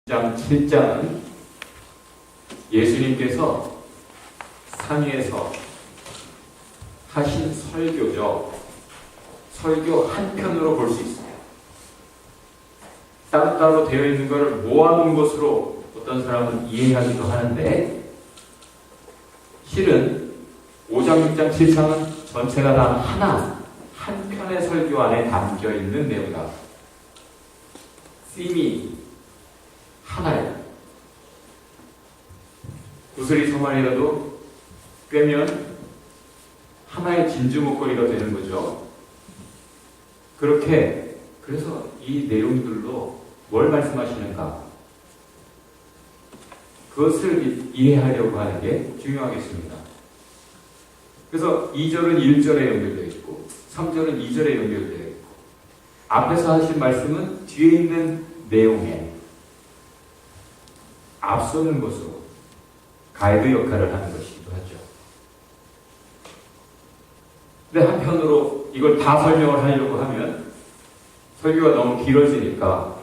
장 7장은 예수님께서 산 위에서 하신 설교죠. 설교 한편으로 볼 수 있어요. 따로따로 되어 있는 것을 모아놓은 것으로 어떤 사람은 이해하기도 하는데, 실은 5장, 6장, 7장은 전체가 다 한 편의 설교 안에 담겨 있는 내용이다. them이 하나예요. 구슬이 서말이라도 꿰면 하나의 진주 목걸이가 되는 거죠. 그래서 이 내용들로 뭘 말씀하시는가? 그것을 이해하려고 하는 게 중요하겠습니다. 그래서 2절은 1절에 연결되어 있고 3절은 2절에 연결되어 있고, 앞에서 하신 말씀은 뒤에 있는 내용에 앞서는 것으로 가이드 역할을 하는 것이기도 하죠. 근데 한편으로 이걸 다 설명을 하려고 하면 설교가 너무 길어지니까,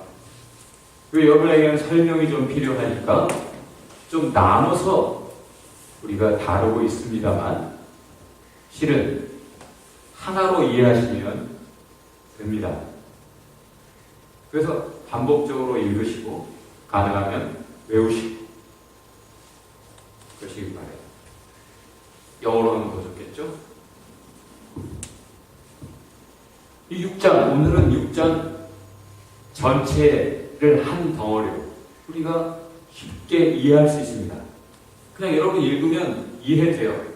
여러분에게는 설명이 좀 필요하니까 좀 나눠서 우리가 다루고 있습니다만, 실은 하나로 이해하시면 됩니다. 그래서 반복적으로 읽으시고 가능하면 외우시고 그러시길 바래요. 영어로 하면 더 좋겠죠? 이 6장, 오늘은 6장 전체를 한 덩어리로 우리가 쉽게 이해할 수 있습니다. 그냥 여러분 읽으면 이해돼요.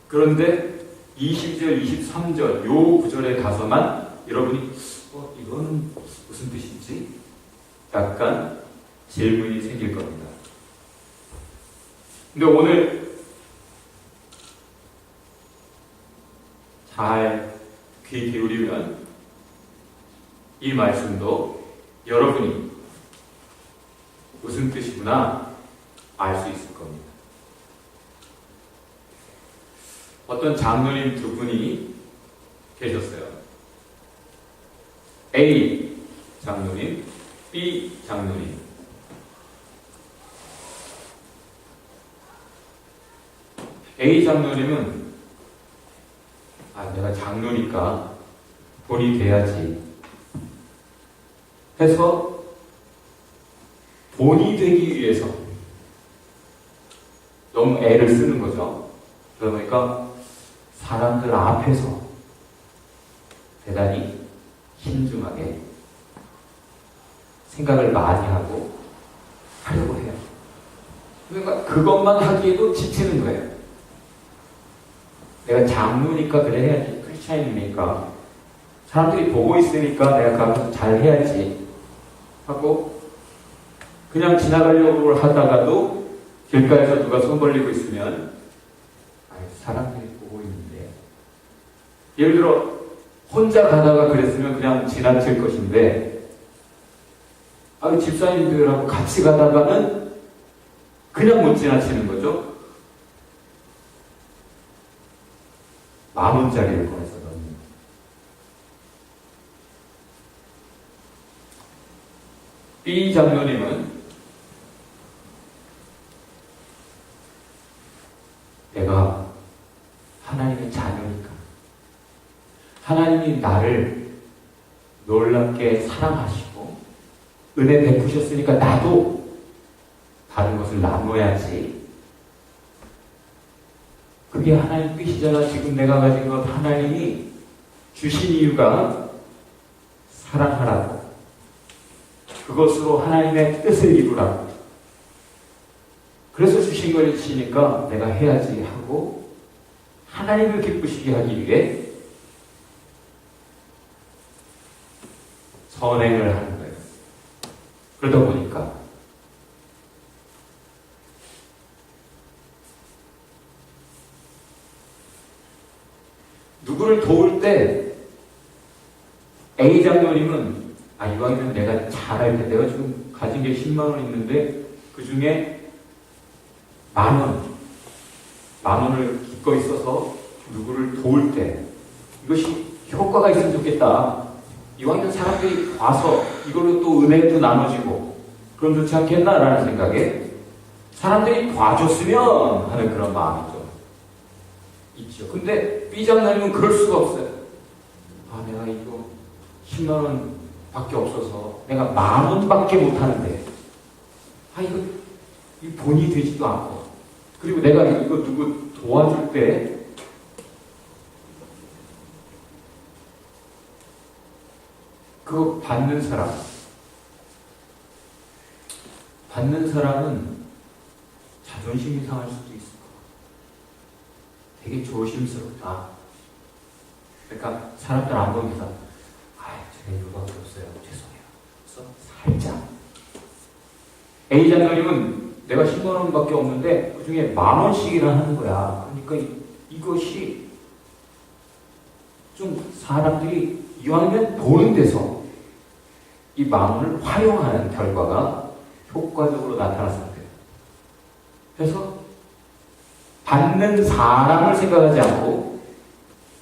그런데 22절, 23절 요 구절에 가서만 여러분이 이거는 무슨 뜻이지? 약간 질문이 생길 겁니다. 근데 오늘 잘 귀 기울이면 이 말씀도 여러분이 무슨 뜻이구나 알 수 있을 겁니다. 어떤 장로님 두 분이 계셨어요. A 장로님, B 장로님. A 장로님은 내가 장로니까 본이 돼야지 해서 본이 되기 위해서 너무 애를 쓰는 거죠. 그러니까 사람들 앞에서 대단히 신중하게 생각을 많이 하고 하려고 해요. 그러니까 그것만 하기에도 지치는 거예요. 내가 장로니까 그래 해야지, 크리스찬이니까 사람들이 보고 있으니까 내가 가서 잘 해야지 하고 그냥 지나가려고 하다가도 길가에서 누가 손 벌리고 있으면 사람들이 보고 있는데, 예를 들어 혼자 가다가 그랬으면 그냥 지나칠 것인데, 집사님들하고 같이 가다가는 그냥 못 지나치는 거죠. 10,000원짜리를 꺼내서 넣는. B 장로님은 내가 하나님의 자녀니까, 하나님이 나를 놀랍게 사랑하시고 은혜 베푸셨으니까 나도 다른 것을 나눠야지. 그게 하나님 뜻이잖아. 지금 내가 가진 것 하나님이 주신 이유가 사랑하라고, 그것으로 하나님의 뜻을 이루라고, 그래서 주신 걸 주시니까 내가 해야지 하고 하나님을 기쁘시게 하기 위해 선행을 하는 거예요. 그러다 보니까 누구를 도울 때 A 장로님은 이왕이면 내가 잘할 때, 내가 지금 가진 게 10만 원 있는데 그 중에 10,000원을 기꺼이 써서 누구를 도울 때 이것이 효과가 있으면 좋겠다 이왕이면 사람들이 와서 이걸로 또 은혜도 나눠지고 그럼 좋지 않겠나라는 생각에 사람들이 봐줬으면 하는 그런 마음이 좀 있죠. 근데 B장로님은 그럴 수가 없어요. 아, 내가 이거 10만 원 밖에 없어서 내가 10,000원밖에 못하는데 이거 돈이 되지도 않고 그리고 내가 이거 누구 도와줄 때 그거 받는 사람은 자존심이 상할 수도 있을 것 같아요. 되게 조심스럽다. 그러니까 사람들 안 보면서 제가 이거밖에 없어요. 죄송해요. 그래서 살짝 A 장로님은 내가 10만 원밖에 없는데 그 중에 10,000원씩이나 하는 거야. 그러니까 이것이 좀 사람들이 이왕이면 보는 데서 이 10,000원을 활용하는 결과가 효과적으로 나타났습니다. 그래서 받는 사람을 생각하지 않고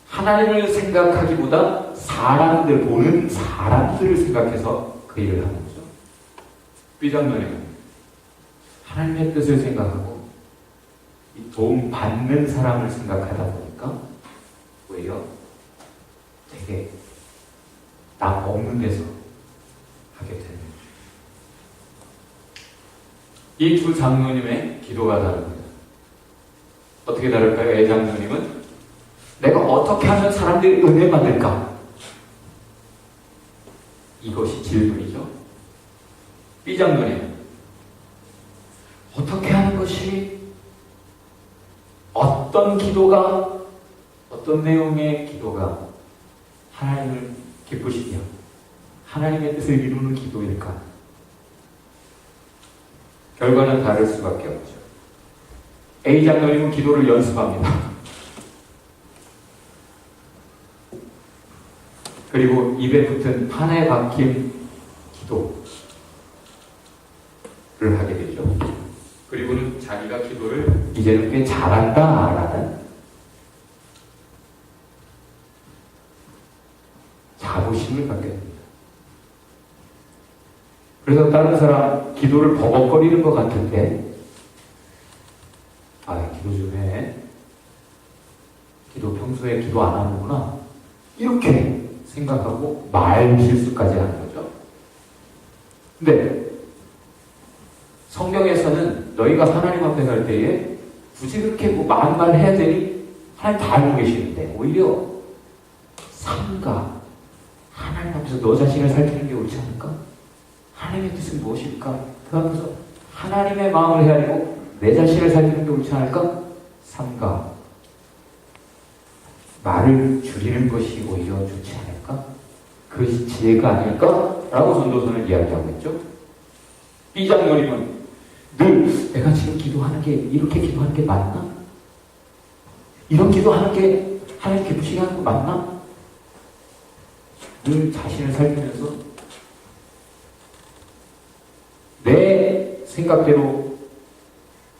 하나님을 생각하기보다 사람들, 보는 사람들을 생각해서 그 일을 하는 거죠. B장로님은 하나님의 뜻을 생각하고 이 도움 받는 사람을 생각하다 보니까 오히려 되게 남 없는 데서 하게 되는 거죠. 이 두 장로님의 기도가 다릅니다. 어떻게 다를까요? A 장로님은 내가 어떻게 하면 사람들이 은혜 받을까? 이것이 질문이죠. B 장로님은 어떻게 하는 것이 어떤 기도가 어떤 내용의 기도가 하나님을 기쁘시며 하나님의 뜻을 이루는 기도일까? 결과는 다를 수밖에 없죠. A 장로님은 기도를 연습합니다. 그리고 입에 붙은 판에 박힌 기도를 하게 되죠. 그리고는 자기가 기도를 이제는 꽤 잘한다라는 자부심을 갖게 됩니다. 그래서 다른 사람 기도를 버벅거리는 것 같은데 기도 좀 해. 기도 평소에 기도 안 하는구나. 이렇게 생각하고 말 실수까지 하는 거죠. 근데 성경에서는 너희가 하나님 앞에 갈 때에 굳이 그렇게 많은 말을 해야 되니 하나님 다 알고 계시는데 오히려 삼가 하나님 앞에서 너 자신을 살피는 게 옳지 않을까? 하나님의 뜻은 무엇일까? 그 앞에서 하나님의 마음을 헤아리고 내 자신을 살피는 게 옳지 않을까? 삼가 말을 줄이는 것이 오히려 좋지 않을까? 그것이 지혜가 아닐까? 라고 전도서는 이야기하고 있죠. B 장로님은 늘 내가 지금 기도하는 게 이렇게 기도하는 게 맞나? 이런 기도하는 게 하나님 기쁘시게 하는 거 맞나? 늘 자신을 살피면서 내 생각대로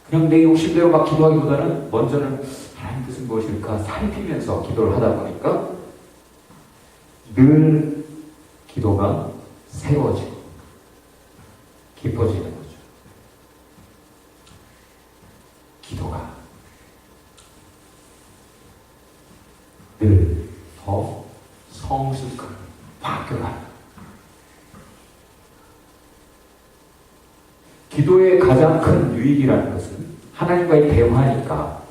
그냥 내 욕심대로 막 기도하기보다는 먼저는 하나님 뜻은 무엇일까 살피면서 기도를 하다 보니까 늘 기도가 새로워지고 깊어지는 거죠. 기도가 늘 더 성숙하게 바뀌어가는 기도의 가장 큰 유익이라는 것은 하나님과의 대화니까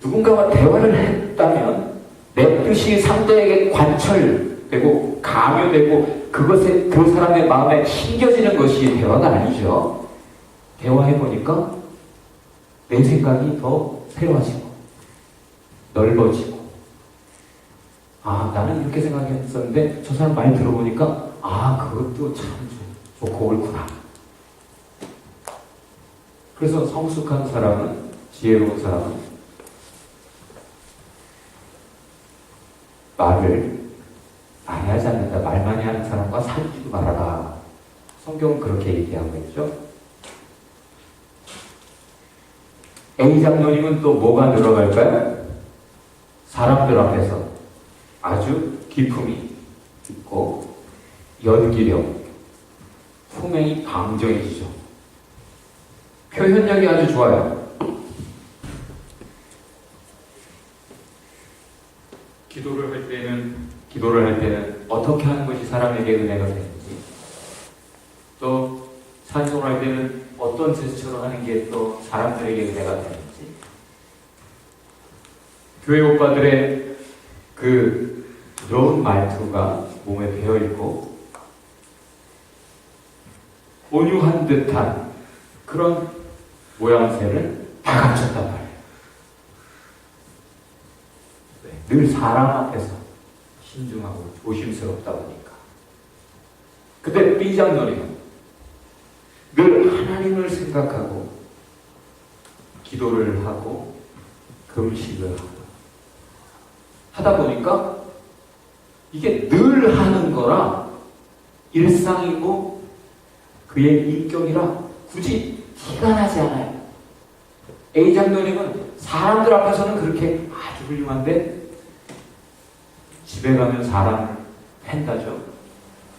누군가와 대화를 했다면 내 뜻이 상대에게 관철되고 강요되고 그것에 그 사람의 마음에 심겨지는 것이 대화가 아니죠. 대화해보니까 내 생각이 더 새로워지고 넓어지고 나는 이렇게 생각했었는데 저 사람 말 들어보니까 그것도 참 좋고 옳구나. 그래서 성숙한 사람은 지혜로운 사람은 말을 많이 하지 않는다. 말 많이 하는 사람과 사귀지도 말아라. 성경은 그렇게 얘기하고 있죠. A 장로님은 또 뭐가 늘어갈까요? 사람들 앞에서 아주 기품이 있고 연기력, 품행이 방정해지죠. 표현력이 아주 좋아요. 기도를 할 때는 어떻게 하는 것이 사람에게 은혜가 되는지, 또 찬송을 할 때는 어떤 제스처로 하는 게 또 사람들에게 은혜가 되는지, 교회 오빠들의 그 부드러운 말투가 몸에 배어있고 온유한 듯한 그런 모양새를 다 갖췄단 말이에요. 늘 사람 앞에서 신중하고 조심스럽다 보니까. 그때 삐장놀이는 늘 하나님을 생각하고 기도를 하고 금식을 하고 하다 보니까 이게 늘 하는 거라 일상이고 그의 인격이라 굳이 티가 나지 않아요. A 장로님은 사람들 앞에서는 그렇게 아주 훌륭한데 집에 가면 사람을 팬다죠.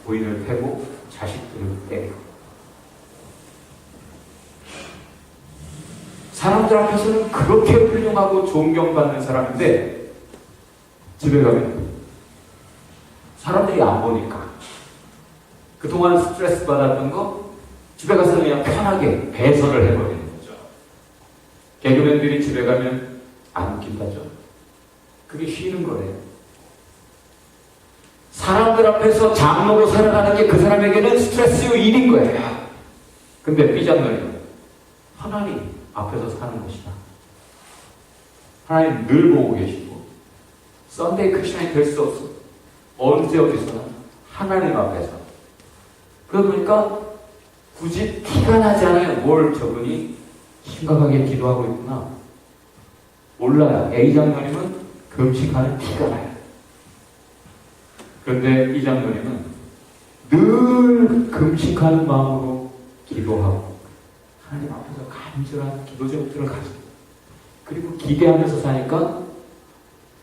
부인을 패고 자식들을 때리고. 사람들 앞에서는 그렇게 훌륭하고 존경받는 사람인데 집에 가면 사람들이 안 보니까 그동안 스트레스 받았던 거 집에 가서 그냥 편하게 배설을 해버리는 거죠. 개그맨들이 집에 가면 안 웃긴다죠. 그게 쉬는 거예요. 사람들 앞에서 장로로 살아가는 게 그 사람에게는 스트레스 일인 거예요. 근데 삐장놀이는 하나님 앞에서 사는 것이다. 하나님 늘 보고 계시고 썬데이 크리스천이 될 수 없어. 언제 어디서나 하나님 앞에서. 그러다 보니까 굳이 티가 나지 않아요. 뭘 저분이 심각하게 기도하고 있구나. 몰라요. A 장로님은 금식하는 티가 나요. 그런데 이 장로님은 늘 금식하는 마음으로 기도하고 하나님 앞에서 간절한 기도 제목들을 가지고 그리고 기대하면서 사니까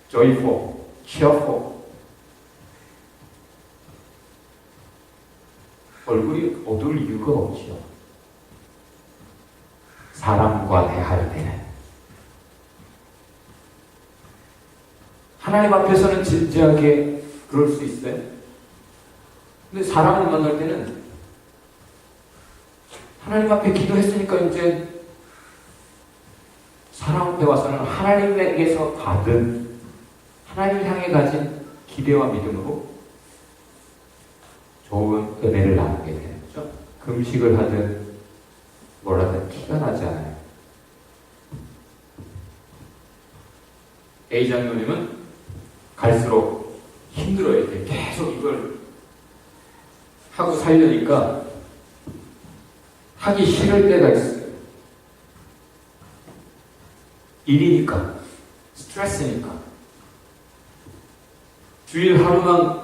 joyful, cheerful 얼굴이 어두울 이유가 없지요. 사람과 대할 때는 하나님 앞에서는 진지하게 그럴 수 있어요. 근데 사람을 만날 때는 하나님 앞에 기도했으니까 이제 사람 앞에 와서는 하나님에게서 받은 하나님을 향해 가진 기대와 믿음으로 좋은 은혜를 나누게 되는 거죠. 금식을 하든 뭘 하든 티가 나지 않아요. A 장로님은 갈수록 힘들어요. 이렇게 계속 이걸 하고 살려니까 하기 싫을 때가 있어요. 일이니까, 스트레스니까. 주일 하루만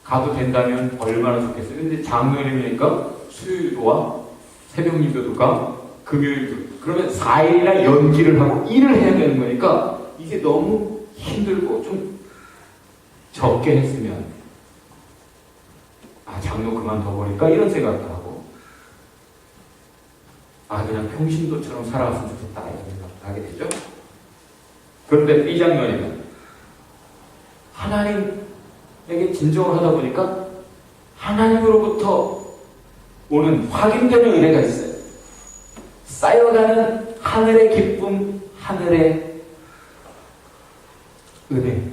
가도 된다면 얼마나 좋겠어요. 근데 장로님이니까 수요일과 새벽 예배도가 금요일도 그러면 4일이나 연기를 하고 일을 해야 되는 거니까 이게 너무 힘들고 좀 적게 했으면 장로 그만둬버릴까 이런 생각도 하고 그냥 평신도처럼 살아갔으면 좋겠다 이런 생각도 하게 되죠. 그런데 B 장로님은 하나님에게 진정을 하다 보니까 하나님으로부터 오는 확인되는 은혜가 있어요. 쌓여가는 하늘의 기쁨, 하늘의 은혜.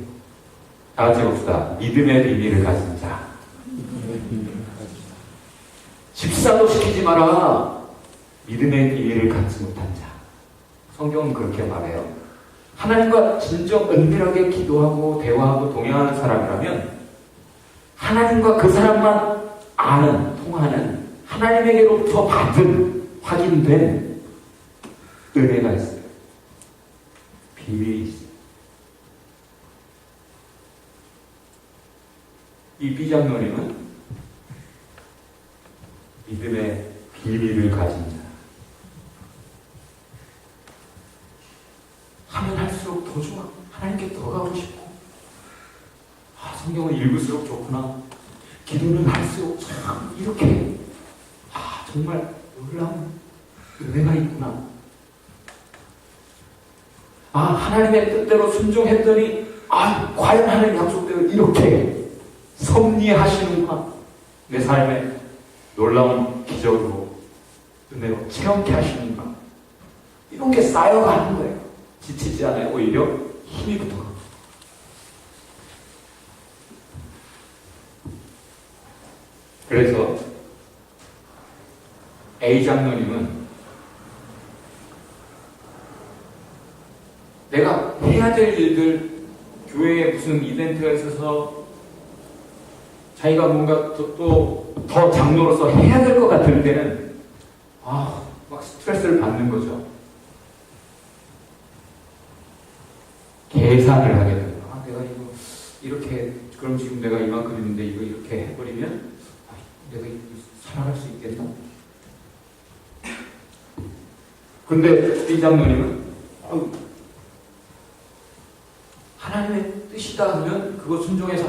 다 같이 봅시다. 믿음의 비밀을 가진 자. 집사도 시키지 마라. 믿음의 비밀을 갖지 못한 자. 성경은 그렇게 말해요. 하나님과 진정 은밀하게 기도하고 대화하고 동행하는 사람이라면 하나님과 그 사람만 아는, 통하는 하나님에게로부터 받은, 확인된 은혜가 있어요. 비밀이 있어요. 이 비장로님은 믿음의 비밀을 가진 자. 하면 할수록 더 좋아. 하나님께 더 가고 싶고 성경을 읽을수록 좋구나. 기도는 할수록 참 이렇게 정말 놀라운 은혜가 있구나. 하나님의 뜻대로 순종했더니 과연 하나님 약속대로 이렇게 섭리하시는구나. 내 삶에 놀라운 기적으로 은혜로 체험케 하시는구나. 이런 게 쌓여가는 거예요. 지치지 않아요. 오히려 힘이 붙어갑니다. 그래서 A 장로님은 내가 해야 될 일들, 교회에 무슨 이벤트가 있어서 자기가 뭔가 또 더 장로로서 해야 될 것 같을 때는 막 스트레스를 받는 거죠. 계산을 하게 돼요. 내가 이거 이렇게, 그럼 지금 내가 이만큼 있는데 이거 이렇게 해버리면 내가 살아갈 수 있겠나? 근데 이 장로님은 하나님의 뜻이다 하면 그거 순종해서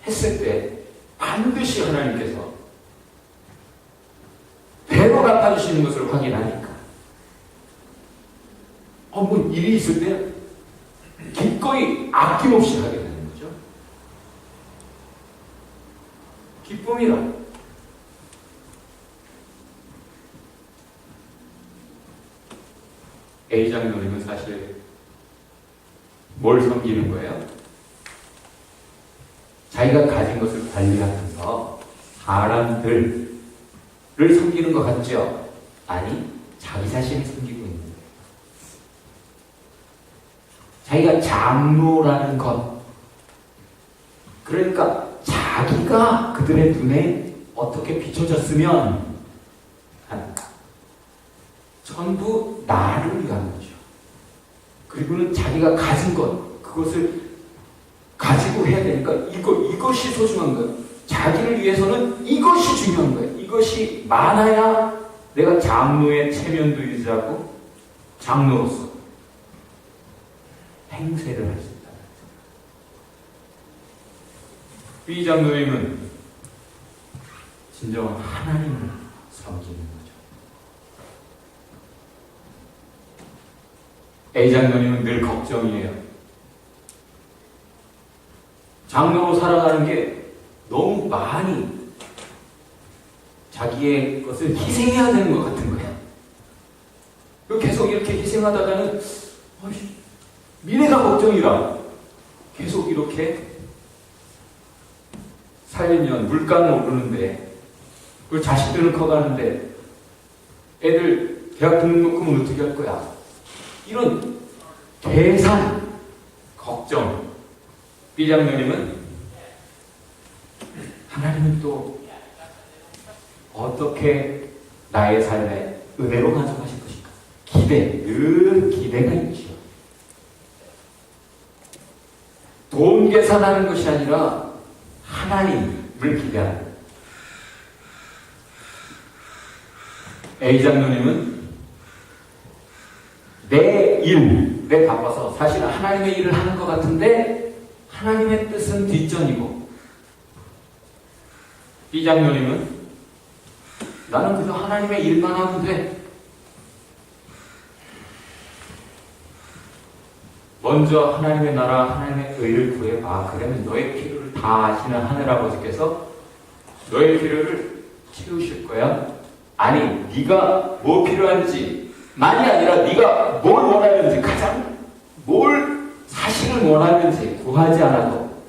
했을 때 반드시 하나님께서 배로 갚아주시는 것을 확인하니까 뭐 일이 있을 때 기꺼이 아낌없이 하게 되는 거죠. 기쁨이라. A 장로님은 사실 뭘 섬기는 거예요? 자기가 가진 것을 관리하면서 사람들을 섬기는 것 같죠? 아니, 자기 자신을 섬기고 있는 거예요. 자기가 장로라는 것. 그러니까 자기가 그들의 눈에 어떻게 비춰졌으면 하는가. 전부 나를 위한 거죠. 그리고는 자기가 가진 것, 그것을 가지고 해야 되니까 이것이 소중한 거예요. 자기를 위해서는 이것이 중요한 거예요. 이것이 많아야 내가 장로의 체면도 유지하고 장로로서 행세를 할 수 있다. B 장로님은 진정한 하나님을 섬기는 거죠. A 장로님은 늘 걱정이에요. 장로로 살아가는 게 너무 많이 자기의 것을 희생해야 되는 것 같은 거예요. 계속 이렇게 희생하다가는 미래가 걱정이라 계속 이렇게 살면 물가는 오르는데 그리고 자식들은 커가는데 애들 대학 등록금은 어떻게 할 거야? 이런 계산, 걱정. B 장로님은 하나님은 또 어떻게 나의 삶에 은혜로 가져가실 것인가? 늘 기대가 있죠. 돈 계산하는 것이 아니라 하나님을 기대하는 거예요. A 장로님은 내 바빠서 사실은 하나님의 일을 하는 것 같은데 하나님의 뜻은 뒷전이고, B 장로님은 나는 그저 하나님의 일만 하면 돼. 먼저 하나님의 나라, 하나님의 의를 구해봐. 그러면 너의 필요를 다 아시는 하늘아버지께서 너의 필요를 채우실 거야. 아니, 네가 뭐 필요한지 만이 아니라 네가 뭘 원하는지, 가장 뭘 사실을 원하는지 구하지 않아도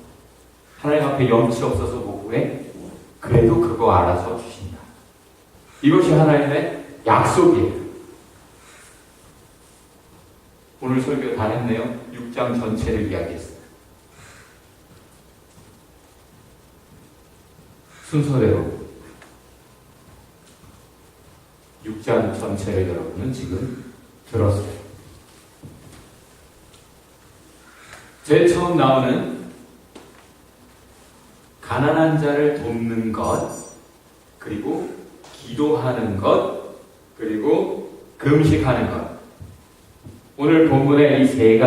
하나님 앞에 염치 없어서 못 구해? 그래도 그거 알아서 주신다. 이것이 하나님의 약속이에요. 오늘 설교 다 했네요. 6장 전체를 이야기했어요. 순서대로 6장 전체를 여러분은 지금 들었어요. 제일 처음 나오는 가난한 자를 돕는 것, 그리고 기도하는 것, 그리고 금식하는 것. 오늘 본문의 이 세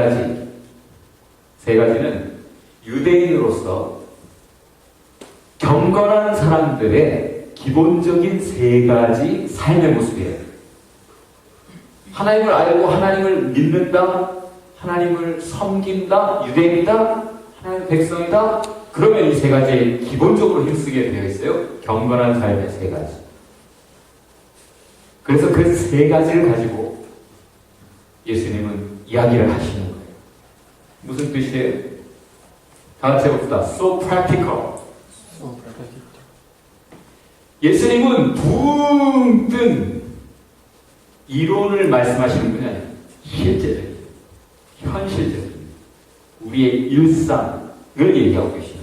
가지는 유대인으로서 경건한 사람들의 기본적인 세 가지 삶의 모습이에요. 하나님을 알고 하나님을 믿는다, 하나님을 섬긴다, 유대인이다, 하나님의 백성이다. 그러면 이 세 가지에 기본적으로 힘쓰게 되어 있어요. 경건한 삶의 세 가지. 그래서 그 세 가지를 가지고 예수님은 이야기를 하시는 거예요. 무슨 뜻이에요? 다 같이 해봅시다. So practical. 예수님은 붕 뜬 이론을 말씀하시는 분이 아니에요. 실제적인, 현실적인 우리의 일상을 얘기하고 계십니다.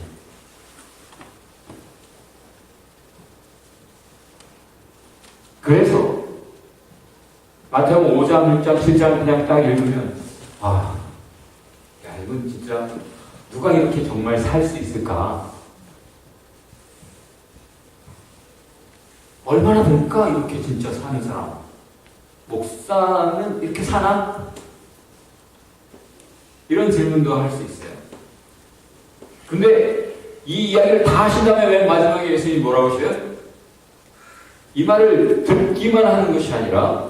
그래서 마태복음 5장, 6장, 7장 그냥 딱 읽으면 야 이건 진짜 누가 이렇게 정말 살 수 있을까? 얼마나 될까? 이렇게 진짜 사는 사람. 목사는 이렇게 사나? 이런 질문도 할 수 있어요. 근데 이 이야기를 다 하신 다음에 맨 마지막에 예수님이 뭐라고 하셔요? 이 말을 듣기만 하는 것이 아니라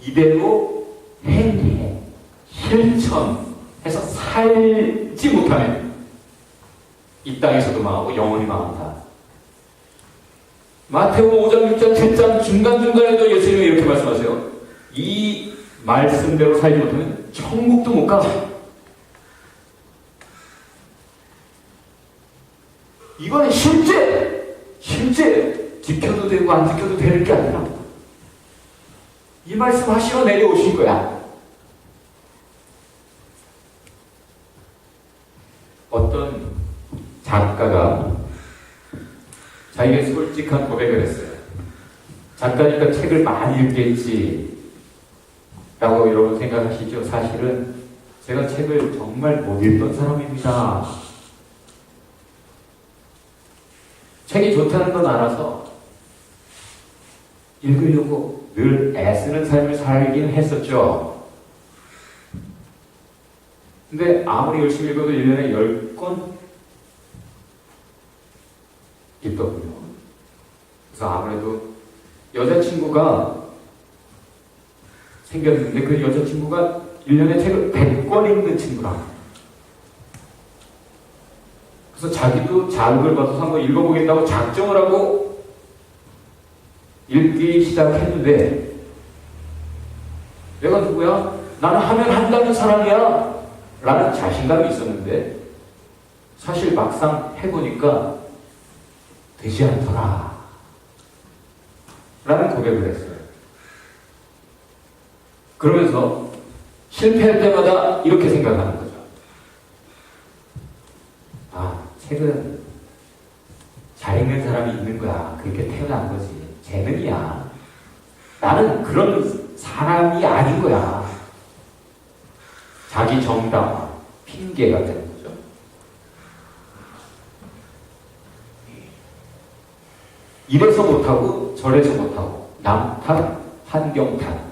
이대로 행해, 실천해서 살지 못하면 이 땅에서도 망하고 영원히 망한다. 마태복음 5장, 6장, 7장 중간중간에도 예수님이 이렇게 말씀하세요. 이 말씀대로 살지 못하면 천국도 못 가. 이거는 실제 지켜도 되고 안 지켜도 되는 게 아니라 이 말씀 하시러 내려오신 거야. 어떤 작가가 자기의 솔직한 고백을 했어요. 작가니까 책을 많이 읽겠지 라고 여러분 생각하시죠? 사실은 제가 책을 정말 못 읽던 사람입니다. 책이 좋다는 건 알아서 읽으려고 늘 애쓰는 삶을 살긴 했었죠. 근데 아무리 열심히 읽어도 1년에 10권 읽더군요. 그래서 아무래도 여자친구가 생겼는데 그 여자친구가 1년에 책을 100권 읽는 친구라. 그래서 자기도 자극을 받아서 한번 읽어보겠다고 작정을 하고 읽기 시작했는데 내가 누구야? 나는 하면 한다는 사람이야 라는 자신감이 있었는데 사실 막상 해보니까 되지 않더라 라는 고백을 했어요. 그러면서 실패할 때마다 이렇게 생각하는 거죠. 책은 잘 읽는 사람이 있는 거야. 그렇게 태어난 거지. 재능이야. 나는 그런 사람이 아닌 거야. 자기 정당화, 핑계가 되는 거죠. 이래서 못하고 저래서 못하고 남 탓, 환경 탓.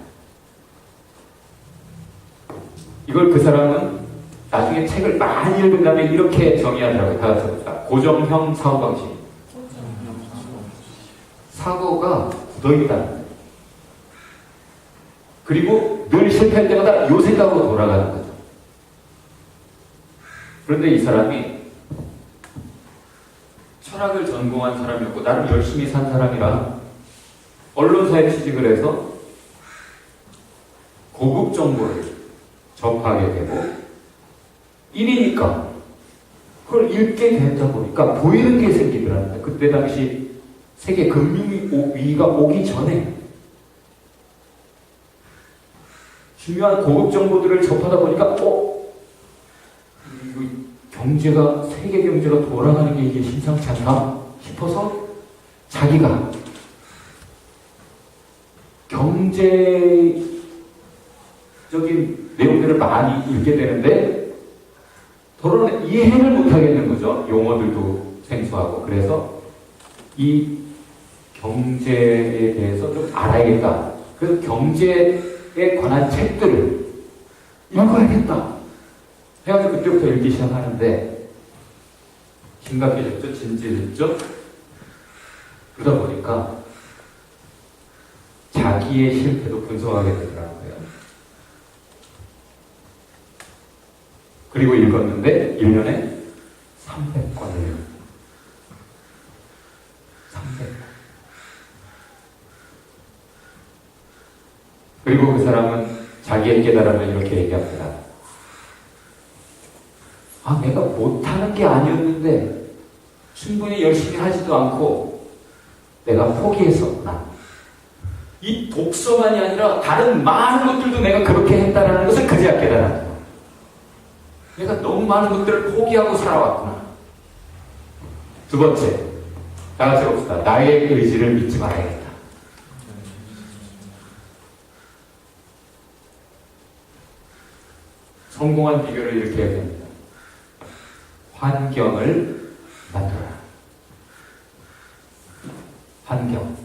이걸 그 사람은 나중에 책을 많이 읽은 다음에 이렇게 정의하더라고요. 다 같이 봅시다. 고정형 사고방식. 사고가 구덩이다. 그리고 늘 실패할 때마다 요 생각으로 돌아가는 거죠. 그런데 이 사람이 철학을 전공한 사람이었고 나름 열심히 산 사람이라 언론사에 취직을 해서 고급 정보를 접하게 되고 일이니까 그걸 읽게 되다 보니까 보이는 게 생기더라고요. 그때 당시 세계 금융위기가 오기 전에 중요한 고급 정보들을 접하다 보니까 이거 경제가 세계 경제가 돌아가는 게 이게 심상치 않나 싶어서 자기가 경제적인 내용들을 많이 읽게 되는데 도로는 이해를 못하겠는 거죠. 용어들도 생소하고. 그래서 이 경제에 대해서 좀 알아야겠다. 그래서 경제에 관한 책들을 읽어야겠다. 해가지고 그때부터 읽기 시작하는데 심각해졌죠. 진지해졌죠. 그러다 보니까 자기의 실패도 분석하게 되더라는 거예요. 그리고 읽었는데 1년에 300권을 읽었어요. 300권. 그리고 그 사람은 자기의 깨달음을 이렇게 얘기합니다. 아, 내가 못하는 게 아니었는데 충분히 열심히 하지도 않고 내가 포기했었구나. 이 독서만이 아니라 다른 많은 것들도 내가 그렇게 했다는 것을 그제야 깨달았다. 내가 너무 많은 것들을 포기하고 살아왔구나. 두 번째, 다 같이 봅시다. 나의 의지를 믿지 말아야겠다. 성공한 비결을 이렇게 얘기합니다. 환경을 만들어라. 환경.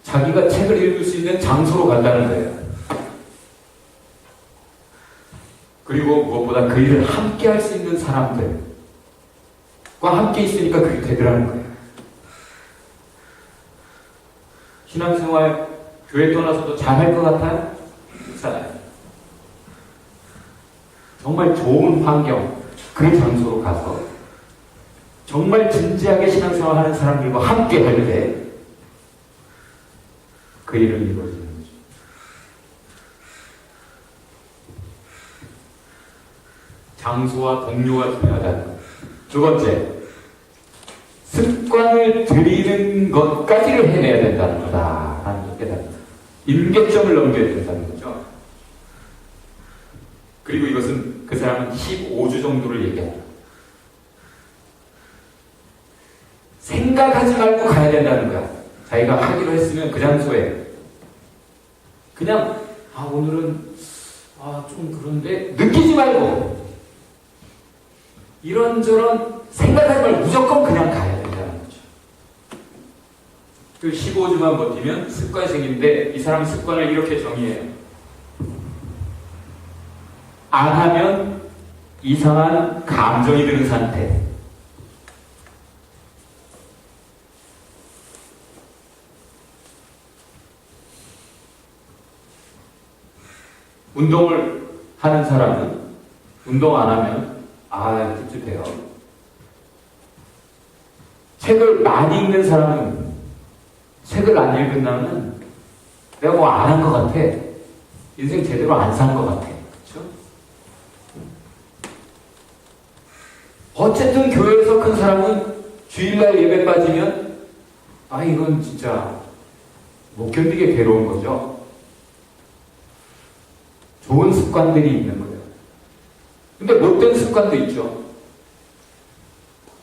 자기가 책을 읽을 수 있는 장소로 간다는 거예요. 그리고 무엇보다 그 일을 함께 할 수 있는 사람들과 함께 있으니까 그게 되더라는 거예요. 신앙생활, 교회 떠나서도 잘할 것 같아요? 그렇잖아요. 정말 좋은 환경, 그 장소로 가서 정말 진지하게 신앙생활 하는 사람들과 함께 할 때 그 일을 이루어지는 거죠. 장소와 동료가 중요하다는 것. 두 번째, 습관을 들이는 것까지를 해내야 된다는 거다. 라는 걸 깨닫는 거예요. 임계점을 넘겨야 된다는 거죠. 그리고 이것은 그 사람은 15주 정도를 얘기합니다. 생각하지 말고 가야 된다는 거야. 자기가 하기로 했으면 그 장소에 그냥 오늘은 좀 그런데 느끼지 말고 이런저런 생각하지 말고 무조건 그냥 가야 된다는 거죠. 그 15주만 버티면 습관이 생기는데 이 사람 습관을 이렇게 정의해요. 안 하면 이상한 감정이 드는 상태. 운동을 하는 사람은 운동 안 하면 찝찝해요. 책을 많이 읽는 사람은 책을 안 읽은 다음은 내가 뭐 안 한 것 같아. 인생 제대로 안 산 것 같아. 그렇죠? 어쨌든 교회에서 큰 사람은 주일날 예배 빠지면 이건 진짜 못 견디게 괴로운 거죠. 좋은 습관들이 있는 거예요. 근데 못된 습관도 있죠.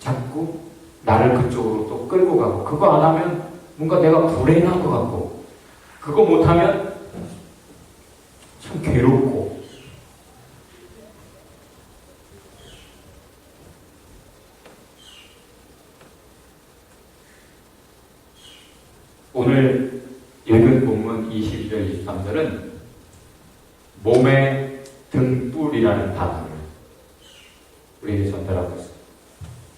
자꾸 나를 그쪽으로 또 끌고 가고, 그거 안 하면 뭔가 내가 불행한 것 같고, 그거 못하면 참 괴롭고. 오늘 읽은 본문 22절, 23절은 몸의 등불이라는 단어를 우리에게 전달하고 있습니다.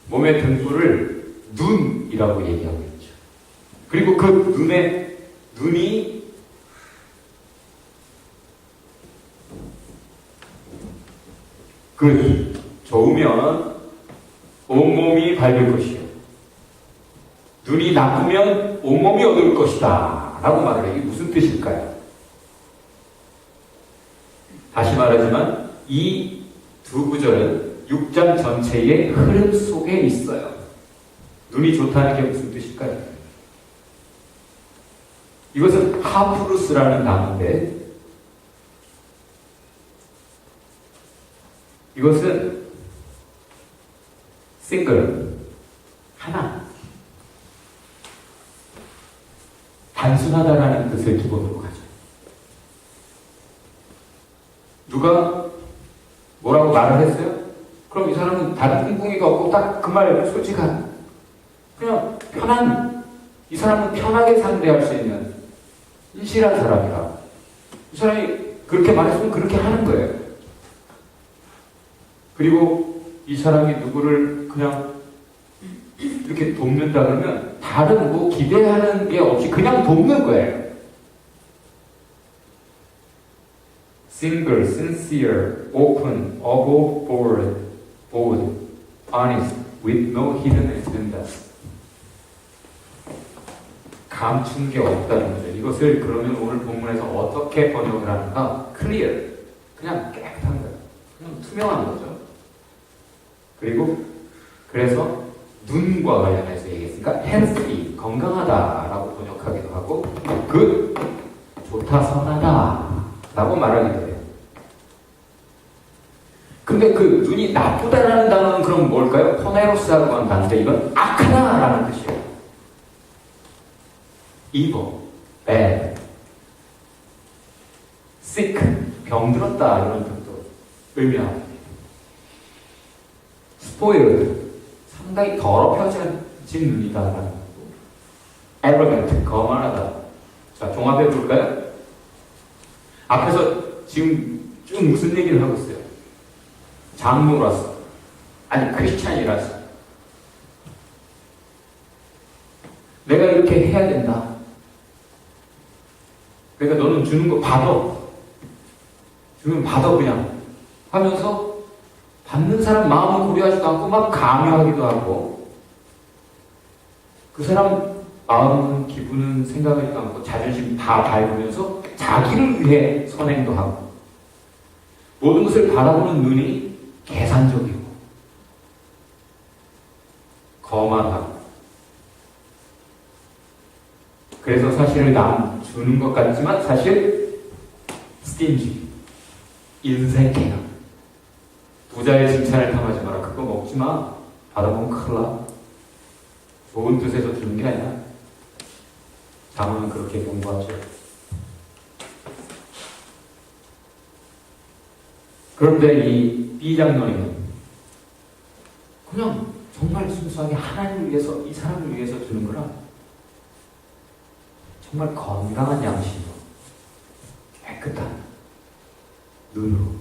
몸의 등불을 눈이라고 얘기하고 있죠. 그리고 그 눈이 좋으면 온몸이 밝을 것이요. 눈이 나쁘면 온몸이 어두울 것이다. 라고 말을 해요. 이게 무슨 뜻일까요? 다시 말하지만 이 두 구절은 6장 전체의 흐름 속에 있어요. 눈이 좋다는 게 무슨 뜻일까요? 이것은 하프루스라는 단어인데 이것은 싱글, 하나, 단순하다라는 뜻을 기본으로 가져요. 누가 뭐라고 말을 했어요? 그럼 이 사람은 다른 꿍꿍이가 없고 딱 그 말 솔직한, 그냥 편한, 이 사람은 편하게 상대할 수 있는 신실한 사람이라 이 사람이 그렇게 말했으면 그렇게 하는 거예요. 그리고 이 사람이 누구를 그냥 이렇게 돕는다 그러면 다른 뭐 기대하는 게 없이 그냥 돕는 거예요. Single, sincere, open, above board, bold, honest, with no hidden agendas. 감춘 게 없다는 거죠. 이것을 그러면 오늘 본문에서 어떻게 번역을 하는가? clear. 그냥 깨끗한 거예요. 그냥 투명한 거죠. 그리고 그래서 눈과 관련해서 얘기했으니까 healthy, 건강하다라고 번역하기도 하고 good, 좋다, 선하다 라고 말하기도 해요. 근데 그 눈이 나쁘다라는 단어는 그럼 뭘까요? 포네로스라고 하는 단어인데 이건 악하다라는 뜻이에요. evil, bad, sick, 병들었다 이런 뜻도 의미합니다. spoiled, 상당히 더럽혀진 눈이다라는 거고 arrogant, 거만하다. 자, 종합해 볼까요? 앞에서 지금 쭉 무슨 얘기를 하고 있어요? 장로라서, 아니 크리스찬이라서 내가 이렇게 해야 된다. 그러니까 너는 주는 거 받아. 주면 받아 그냥 하면서 받는 사람 마음은 고려하지도 않고 막 강요하기도 하고 그 사람 마음은 기분은 생각하지도 않고 자존심 다 밟으면서 자기를 위해 선행도 하고 모든 것을 바라보는 눈이 계산적이고 거만하고 그래서 사실은 남 주는 것 같지만 사실 스틴지 인색해요. 부자의 칭찬을 탐하지 마라. 그거 먹지 마. 받아보면 큰일 나. 좋은 뜻에서 주는 게 아니라 장로는 그렇게 공부하죠. 그런데 이 B장로님은 그냥 정말 순수하게 하나님을 위해서 이 사람을 위해서 주는 거라 정말 건강한 양심으로 깨끗한 눈으로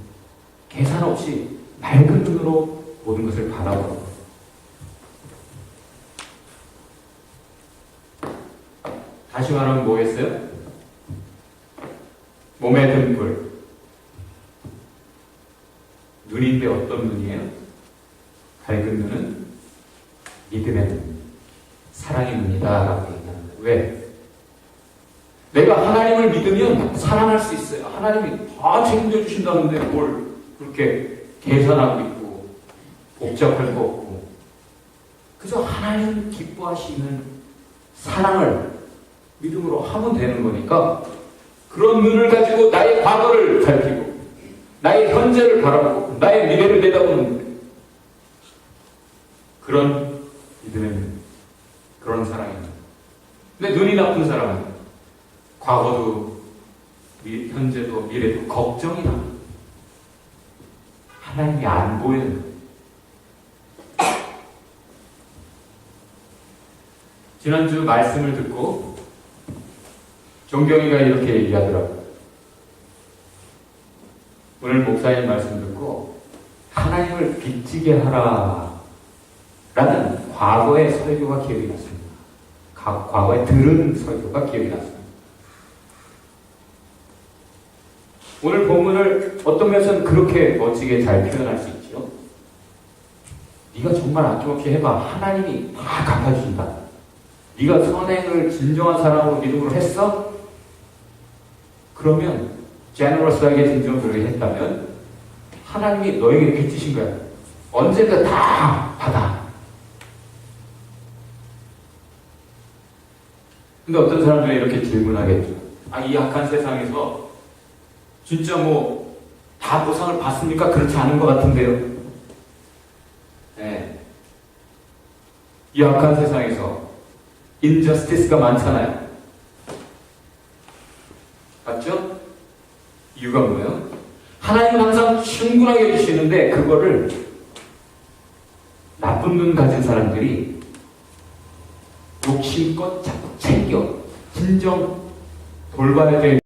계산 없이 맑은 눈으로 모든 것을 바라보는 것. 다시 말하면 뭐겠어요? 몸에 든 불. 눈인데 어떤 눈이에요? 밝은 눈은 믿음의 눈, 사랑의 눈이다 라고 얘기하는데 왜? 내가 하나님을 믿으면 사랑할 수 있어요. 하나님이 다 책임져 주신다는데 뭘 그렇게 계산하고 있고 복잡할 거 없고 그저 하나님 기뻐하시는 사랑을 믿음으로 하면 되는 거니까 그런 눈을 가지고 나의 과거를 살피고 나의 현재를 바라보고 나의 미래를 내다보는 그런 믿음의 눈, 그런 사랑입니다. 근데 눈이 나쁜 사람은 과거도 현재도 미래도 걱정이 나. 하나님이 안 보이는 거예요. 지난주 말씀을 듣고 종경이가 이렇게 얘기하더라고요. 오늘 목사님 말씀 듣고 하나님을 빚지게 하라 라는 과거의 설교가 기억이 났습니다. 과거에 들은 설교가 기억이 났습니다. 오늘 본문을 어떤 면에서는 그렇게 멋지게 잘 표현할 수 있죠. 네가 정말 아낌없이 해봐. 하나님이 다 갚아주신다. 네가 선행을 진정한 사랑으로 믿음으로 했어? 그러면 제너러스하게 진정으로 했다면 하나님이 너에게 빚지신 거야. 언젠가 다 받아. 근데 어떤 사람들이 이렇게 질문하겠죠. 아, 이 악한 세상에서 진짜 뭐 다 보상을 받습니까? 그렇지 않은 것 같은데요. 네. 이 악한 세상에서 인저스티스가 많잖아요. 맞죠? 이유가 뭐예요? 하나님은 항상 충분하게 해주시는데 그거를 나쁜 눈 가진 사람들이 욕심껏 자꾸 챙겨 진정 돌봐야 될